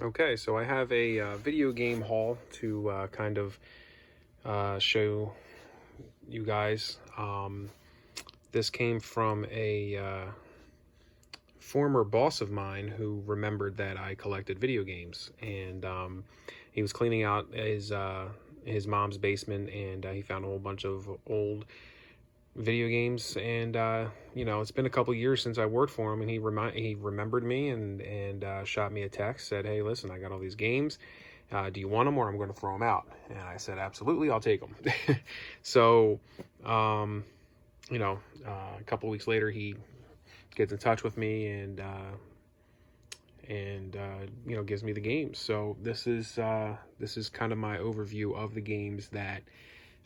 Okay, so I have a video game haul to kind of show you guys. This came from a former boss of mine who remembered that I collected video games, and he was cleaning out his mom's basement, and he found a whole bunch of old video games. And you know, it's been a couple years since I worked for him, and he remembered me and shot me a text, said, "Hey, listen, I got all these games. Do you want them, or I'm going to throw them out?" And I said, "Absolutely, I'll take them." So you know, a couple weeks later, he gets in touch with me and you know, gives me the games. So this is kind of my overview of the games that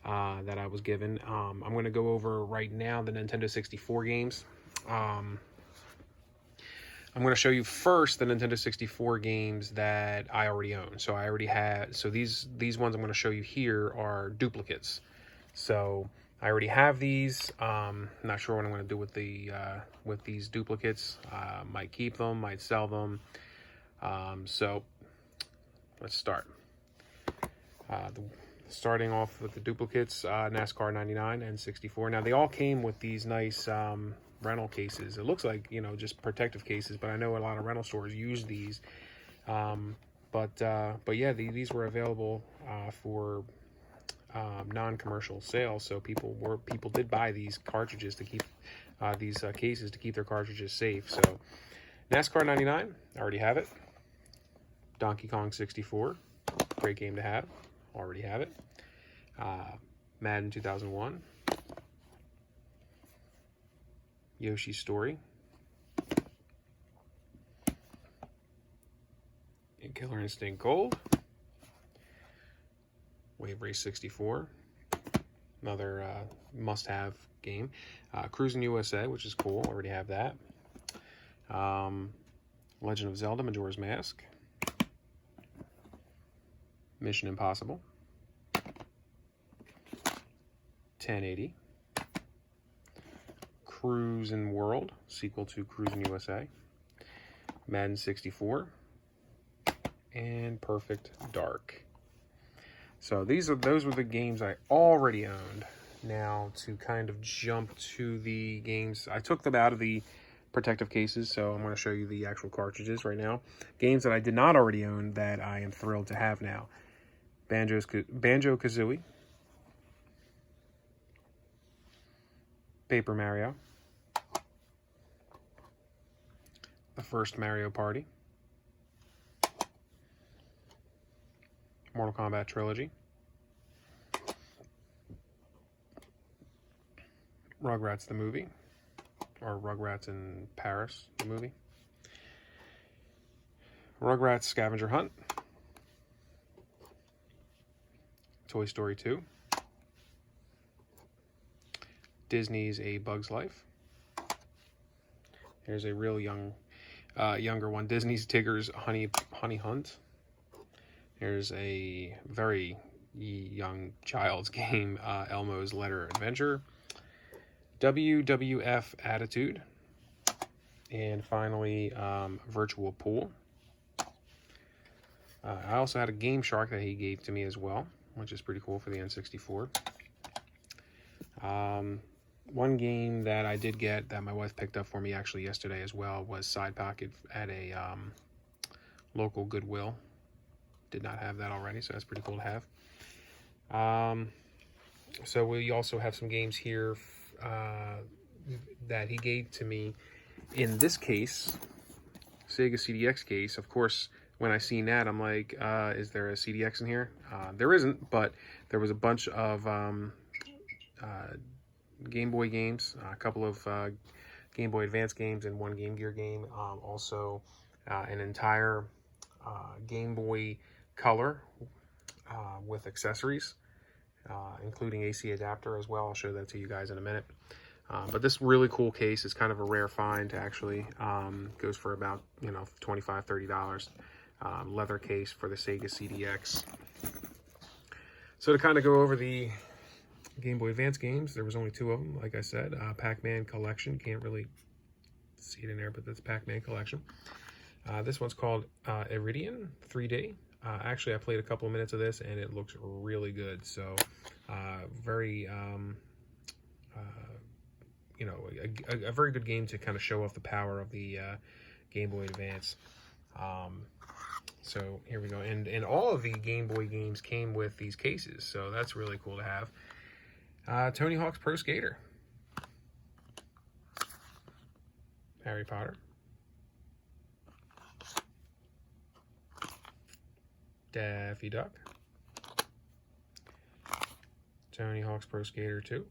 I was given. I'm going to go over right now the Nintendo 64 games. I'm going to show you first the Nintendo 64 games that I already own. So I already had, so these ones I'm going to show you here are duplicates. So I already have these. Not sure what I'm going to do with these duplicates. Might keep them, might sell them. So let's start. Starting off with the duplicates, NASCAR 99 and 64. Now they all came with these nice rental cases. It looks like, you know, just protective cases, but I know a lot of rental stores use these. But yeah, these were available for non-commercial sales. So people did buy these cartridges to keep these cases to keep their cartridges safe. So NASCAR 99, I already have it. Donkey Kong 64, great game to have. Already have it. Madden 2001. Yoshi's Story. And Killer Instinct Gold. Wave Race 64. Another must-have game. Cruising USA, which is cool. Already have that. Legend of Zelda: Majora's Mask. Mission Impossible. 1080. Cruising World, sequel to Cruising USA. Madden 64. And Perfect Dark. So those were the games I already owned. Now to kind of jump to the games, I took them out of the protective cases, so I'm going to show you the actual cartridges right now. Games that I did not already own that I am thrilled to have now. Banjo-Kazooie. Paper Mario. The first Mario Party. Mortal Kombat Trilogy. Rugrats the movie. Or Rugrats in Paris, the movie. Rugrats Scavenger Hunt. Toy Story 2. Disney's A Bug's Life. Here's a real younger one. Disney's Tigger's Honey Hunt. Here's a very young child's game, Elmo's Letter Adventure. WWF Attitude. And finally, Virtual Pool. I also had a Game Shark that he gave to me as well, which is pretty cool for the N64. One game that I did get that my wife picked up for me actually yesterday as well was Side Pocket at a local Goodwill. Did not have that already, so that's pretty cool to have. So we also have some games here that he gave to me in this case, Sega CDX case. Of course, when I seen that, I'm like, is there a CDX in here? There isn't, but there was a bunch of Game Boy games, a couple of Game Boy Advance games, and one Game Gear game. Also, an entire Game Boy Color with accessories, including AC adapter as well. I'll show that to you guys in a minute. But this really cool case is kind of a rare find, actually. Goes for about, you know, $25, $30. Leather case for the Sega CDX. So to kind of go over the Game Boy Advance games, there was only 2 of them, like I said. Pac-Man Collection, can't really see it in there, but that's Pac-Man Collection. This one's called Iridian 3D. Actually, I played a couple of minutes of this, and it looks really good. So, very, you know, a very good game to kind of show off the power of the Game Boy Advance. So here we go, and all of the Game Boy games came with these cases, so that's really cool to have. Tony Hawk's Pro Skater, Harry Potter, Daffy Duck, Tony Hawk's Pro Skater 2.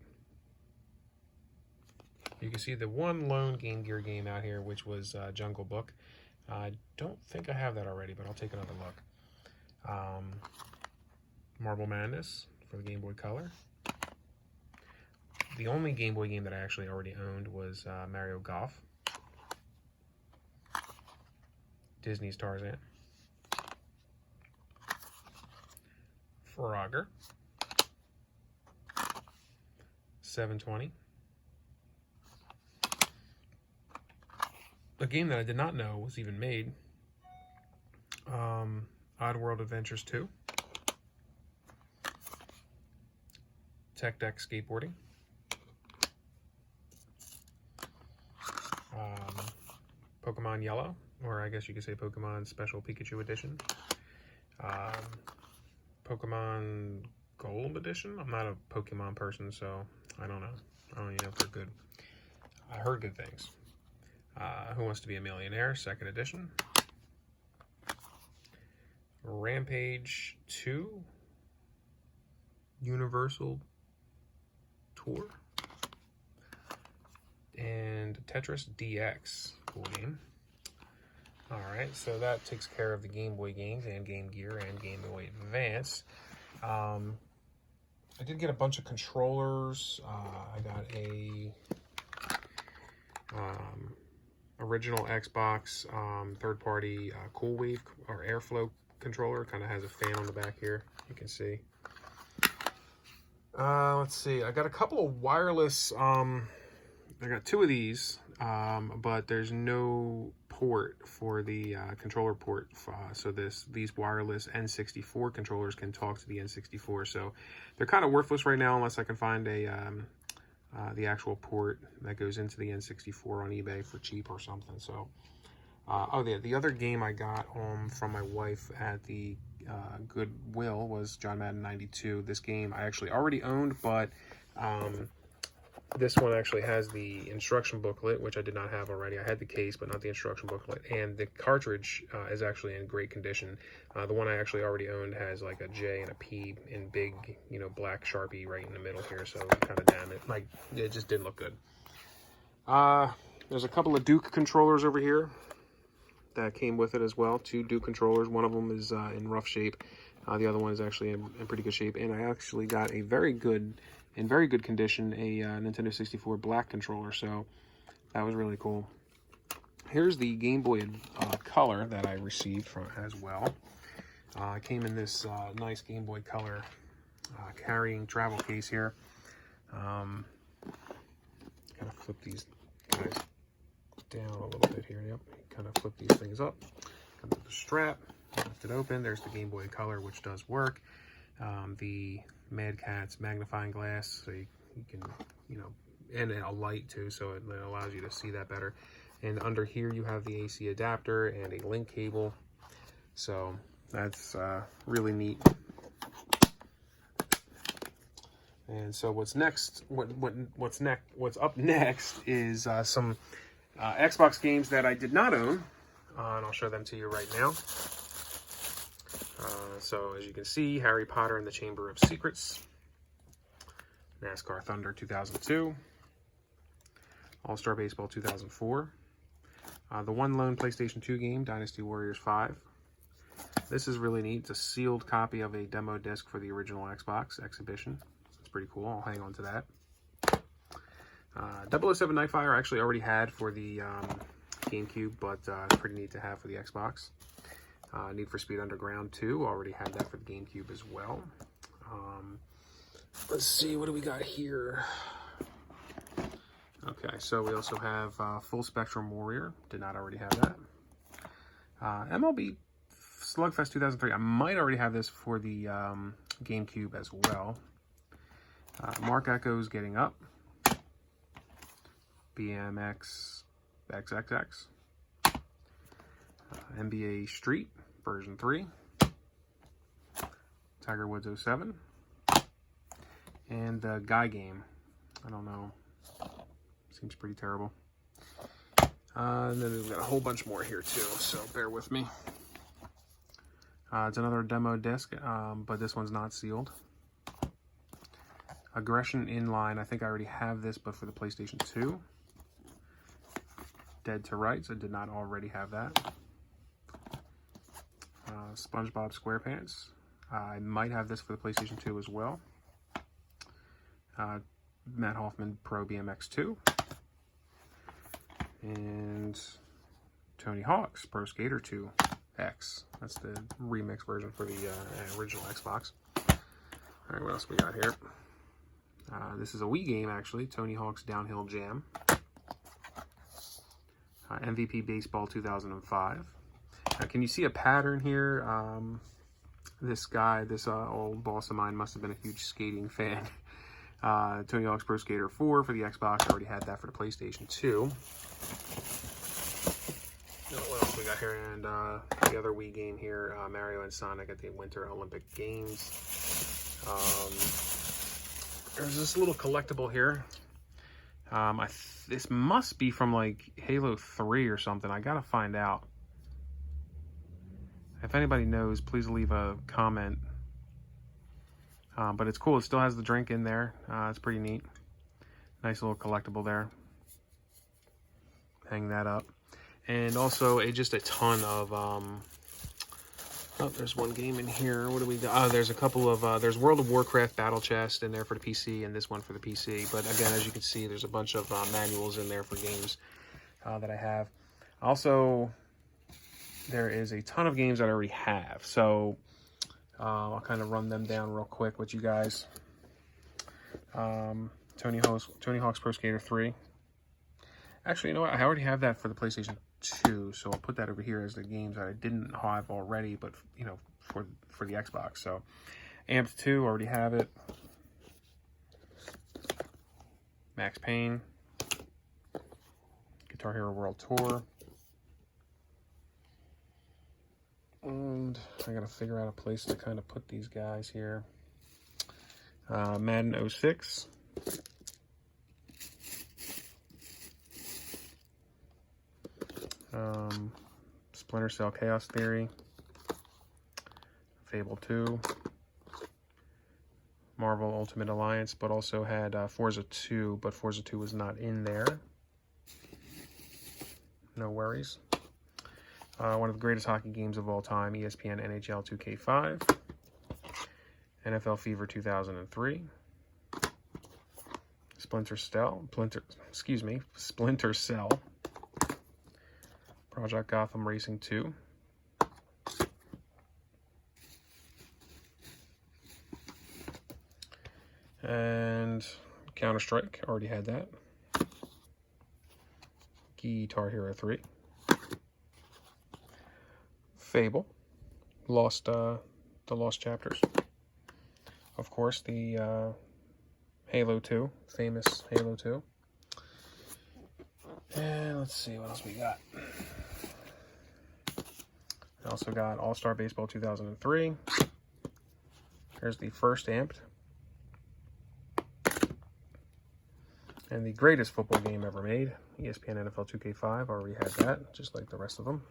You can see the one lone Game Gear game out here, which was Jungle Book. I don't think I have that already, but I'll take another look. Marble Madness for the Game Boy Color. The only Game Boy game that I actually already owned was Mario Golf. Disney's Tarzan. Frogger. 720. A game that I did not know was even made. Oddworld Adventures 2. Tech Deck Skateboarding. Pokemon Yellow, or I guess you could say Pokemon Special Pikachu Edition. Pokemon Gold Edition. I'm not a Pokemon person, so I don't know. I don't even know if they're good. I heard good things. Who Wants to Be a Millionaire, 2nd edition. Rampage 2. Universal Tour. And Tetris DX. Cool game. Alright, so that takes care of the Game Boy games and Game Gear and Game Boy Advance. I did get a bunch of controllers. I got a original Xbox third-party Cool Wave or Airflow controller. Kind of has a fan on the back here, you can see. Let's see, I got a couple of wireless, I got 2 of these, but there's no port for the controller port, so these wireless N64 controllers can talk to the N64, so they're kind of worthless right now unless I can find a the actual port that goes into the N64 on eBay for cheap or something. So, oh yeah, the other game I got home from my wife at the Goodwill was John Madden 92. This game I actually already owned, but this one actually has the instruction booklet, which I did not have already. I had the case, but not the instruction booklet. And the cartridge is actually in great condition. The one I actually already owned has like a J and a P in big, you know, black Sharpie right in the middle here. So kind of damn it. Like, it just didn't look good. There's a couple of Duke controllers over here that came with it as well. 2 Duke controllers. One of them is in rough shape. The other one is actually in pretty good shape. And I actually got a very good condition, a Nintendo 64 black controller, so that was really cool. Here's the Game Boy Color that I received from as well. It came in this nice Game Boy Color carrying travel case here. Gotta flip these guys down a little bit here. Yep, kind of flip these things up. Come to the strap, lift it open. There's the Game Boy Color, which does work. The Mad Catz magnifying glass, so you can, you know, and a light too, so it allows you to see that better. And under here you have the AC adapter and a link cable, so that's really neat. And so what's next? What's up next is some Xbox games that I did not own, and I'll show them to you right now. So as you can see, Harry Potter and the Chamber of Secrets, NASCAR Thunder 2002, All-Star Baseball 2004, the one lone PlayStation 2 game, Dynasty Warriors 5. This is really neat. It's a sealed copy of a demo disc for the original Xbox exhibition. It's pretty cool. I'll hang on to that. 007 Nightfire I actually already had for the GameCube, but it's pretty neat to have for the Xbox. Need for Speed Underground 2, already had that for the GameCube as well. Let's see, what do we got here? Okay, so we also have Full Spectrum Warrior, did not already have that. MLB Slugfest 2003. I might already have this for the GameCube as well. Mark Echo's Getting Up. BMX XXX. NBA Street version 3. Tiger Woods 07. And the Guy Game. I don't know. Seems pretty terrible. And then we've got a whole bunch more here too, so bear with me. It's another demo disc, but this one's not sealed. Aggression Inline, I think I already have this, but for the PlayStation 2. Dead to Rights, I did not already have that. SpongeBob SquarePants, I might have this for the PlayStation 2 as well. Matt Hoffman Pro BMX 2. And Tony Hawk's Pro Skater 2 X. That's the remix version for the original Xbox. Alright, what else we got here? This is a Wii game, actually. Tony Hawk's Downhill Jam. MVP Baseball 2005. Can you see a pattern here? This guy, this old boss of mine, must have been a huge skating fan. Tony Hawk's Pro Skater 4 for the Xbox. I already had that for the PlayStation 2. What else we got here? And the other Wii game here, Mario and Sonic at the Winter Olympic Games. There's this little collectible here. This must be from like Halo 3 or something. I gotta find out. If anybody knows, please leave a comment. But it's cool. It still has the drink in there. It's pretty neat. Nice little collectible there. Hang that up. And also just a ton of oh, there's one game in here. What do we got? There's a couple of there's World of Warcraft Battle Chest in there for the PC, and this one for the PC. But again, as you can see, there's a bunch of manuals in there for games that I have. Also, there is a ton of games that I already have, so I'll kind of run them down real quick with you guys. Tony Hawk's Pro Skater 3. Actually, you know what? I already have that for the PlayStation 2, so I'll put that over here as the games that I didn't have already, but you know, for the Xbox. So, Amped 2, already have it. Max Payne, Guitar Hero World Tour, and I gotta figure out a place to kind of put these guys here. Madden 06. Splinter Cell Chaos Theory, Fable 2, Marvel Ultimate Alliance, but also had Forza 2, but Forza 2 was not in there. No worries. One of the greatest hockey games of all time, ESPN NHL 2K5, NFL Fever 2003, Splinter Cell, Project Gotham Racing 2, and Counter-Strike, already had that. Guitar Hero 3, Fable, the Lost Chapters, of course, the Halo 2, famous Halo 2. And let's see what else we got. I also got All-Star Baseball 2003. Here's the first Amped. And the greatest football game ever made, ESPN NFL 2K5. Already had that, just like the rest of them.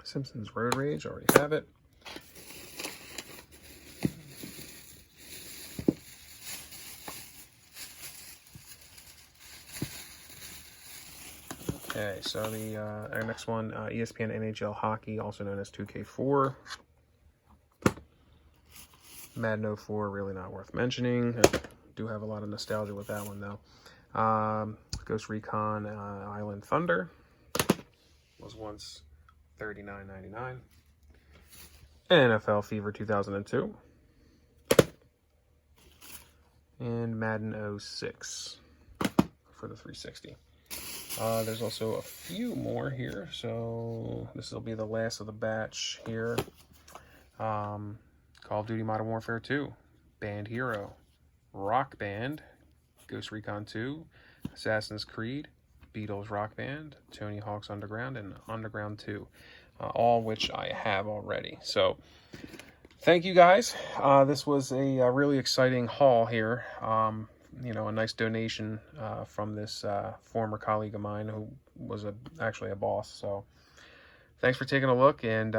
Simpsons Road Rage, already have it. Okay, so the our next one, ESPN NHL Hockey, also known as 2K4. Madden 04, really not worth mentioning. I do have a lot of nostalgia with that one, though. Ghost Recon Island Thunder was once $39.99. NFL Fever 2002. And Madden 06 for the 360. There's also a few more here, so this will be the last of the batch here. Call of Duty Modern Warfare 2, Band Hero, Rock Band, Ghost Recon 2, Assassin's Creed, Beatles Rock Band, Tony Hawk's Underground, and Underground 2, all which I have already. So thank you guys. This was a really exciting haul here. You know, a nice donation from this former colleague of mine who was actually a boss. So thanks for taking a look, and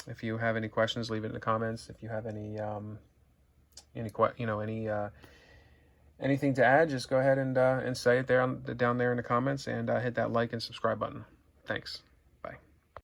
if you have any questions, leave it in the comments. If you have anything to add, just go ahead and say it there down there in the comments, and hit that like and subscribe button. Thanks.